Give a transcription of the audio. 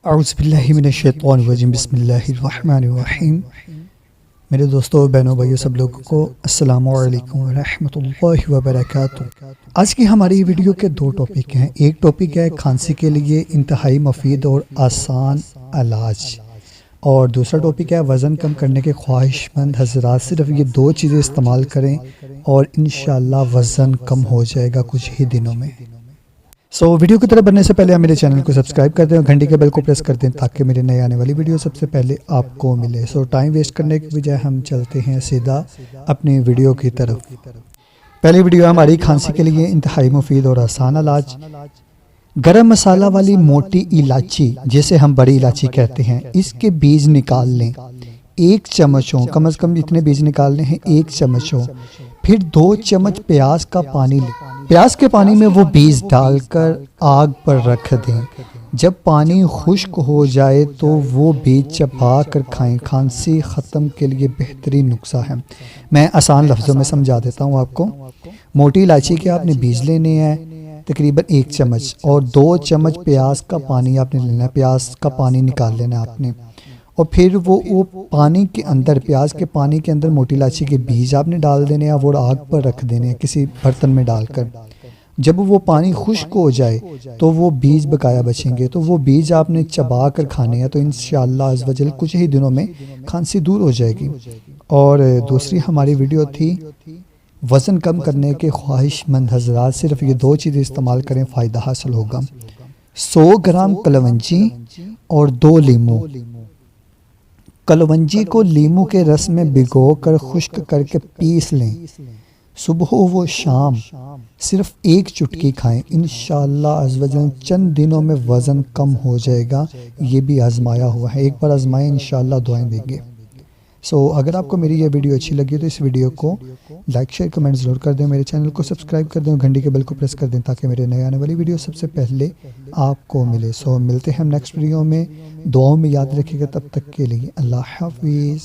औज़ुबिल्लाहिमिनश्शैतानिर्रजीम बिस्मिल्लाहिर्रहमानिर्रहीम। मेरे दोस्तों, बहनों, भाइयों, सब लोगों को अस्सलामु अलैकुम रहमतुल्लाहि व बरकातुहू। आज की हमारी वीडियो के दो टॉपिक हैं। एक टॉपिक है खांसी के लिए इंतहाई मुफीद और आसान इलाज, और दूसरा टॉपिक है वज़न कम करने के ख्वाहिशमंद हज़रात सिर्फ ये दो चीज़ें इस्तेमाल करें और इंशाअल्लाह वज़न कम हो जाएगा कुछ ही दिनों में। वीडियो की तरफ बढ़ने से पहले आप मेरे चैनल को सब्सक्राइब कर दें और घंटी के बेल को प्रेस कर दें ताकि मेरे नए आने वाली वीडियो सबसे पहले आपको मिले। टाइम वेस्ट करने की बजाय हम चलते हैं सीधा अपनी वीडियो की तरफ। पहली वीडियो हमारी खांसी के लिए इंतहाई मुफीद और आसान इलाज। गरम मसाला वाली मोटी इलायची, जिसे हम बड़ी इलायची कहते हैं, इसके बीज निकाल लें। 1 चम्मच हो, कम से कम इतने बीज निकालने हैं, 1 चम्मच हो। फिर 2 चम्मच प्याज का पानी लें। प्याज के पानी में वो बीज डालकर आग पर रख दें। जब पानी खुश्क हो जाए तो वो बीज चबा कर खाएं। खांसी ख़त्म के लिए बेहतरीन नुस्खा है। मैं आसान लफ्ज़ों में समझा देता हूँ आपको। मोटी इलायची के आपने बीज लेने हैं तकरीबन 1 चम्मच, और 2 चम्मच प्याज का पानी आपने लेना है। प्याज का पानी निकाल लेना है आपने, और फिर वो पानी के अंदर, प्याज के पानी के अंदर मोटी इलायची के बीज आपने डाल देने हैं। वो आग पर रख देने हैं किसी बर्तन में डालकर। जब वो पानी खुश्क हो जाए तो वो बीज बकाया बचेंगे, तो वो बीज आपने चबा कर खाने हैं। तो इंशाअल्लाह अज़्ज़ व जल कुछ ही दिनों में खांसी दूर हो जाएगी। और दूसरी हमारी वीडियो थी वज़न कम करने के ख्वाहिशमंद हज़रात सिर्फ ये दो चीज़ें इस्तेमाल करें, फ़ायदा हासिल होगा। 100 ग्राम कलवंजी और 2 लीमू। कलवंजी को लीमू के रस में भिगोकर खुश्क करके पीस लें। सुबह व शाम सिर्फ 1 चुटकी खाएं। इंशाअल्लाह अज़्ज़ व जल चंद दिनों में वज़न कम हो जाएगा। ये भी आजमाया हुआ है, एक बार आजमाएं, इंशाअल्लाह दुआएं देंगे। अगर आपको मेरी ये वीडियो अच्छी लगी तो इस वीडियो को लाइक शेयर कमेंट ज़रूर कर दें। मेरे चैनल को सब्सक्राइब कर दें और घंटी के बेल को प्रेस कर दें ताकि मेरे नए आने वाली वीडियो सबसे पहले आपको मिले। मिलते हैं हम नेक्स्ट वीडियो में। दुआओं में याद रखिएगा। तब तक के लिए अल्लाह हाफिज़।